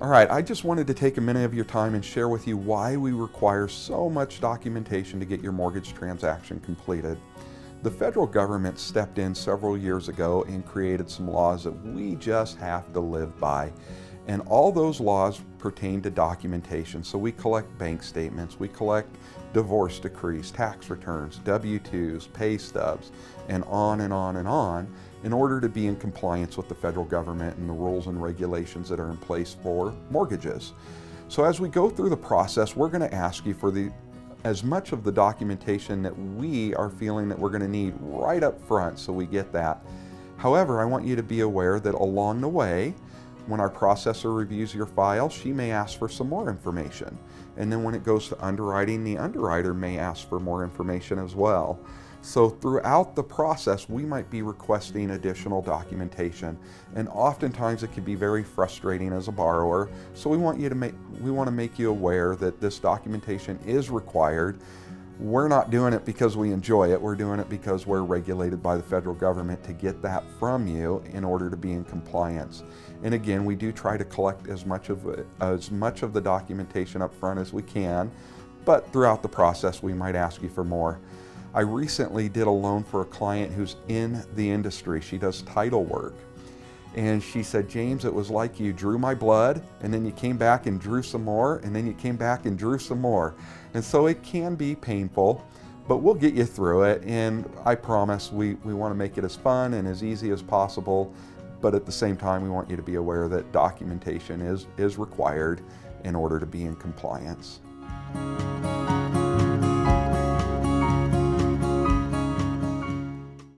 All right, I just wanted to take a minute of your time and share with you why we require so much documentation to get your mortgage transaction completed. The federal government stepped in several years ago and created some laws that we just have to live by. And all those laws pertain to documentation. So we collect bank statements, we collect divorce decrees, tax returns, W-2s, pay stubs, and on and on and on, in order to be in compliance with the federal government and the rules and regulations that are in place for mortgages. So as we go through the process, we're going to ask you for as much of the documentation that we are feeling that we're going to need right up front, so we get that. However, I want you to be aware that along the way, when our processor reviews your file, she may ask for some more information. And then when it goes to underwriting, the underwriter may ask for more information as well. So throughout the process, we might be requesting additional documentation. And oftentimes it can be very frustrating as a borrower. So we want to make you aware that this documentation is required. We're not doing it because we enjoy it. We're doing it because we're regulated by the federal government to get that from you in order to be in compliance. And again, we do try to collect as much of the documentation up front as we can, but throughout the process, we might ask you for more. I recently did a loan for a client who's in the industry. She does title work. And she said, James, it was like you drew my blood, and then you came back and drew some more, and then you came back and drew some more. And so it can be painful, but we'll get you through it. And I promise we want to make it as fun and as easy as possible. But at the same time, we want you to be aware that documentation is required in order to be in compliance.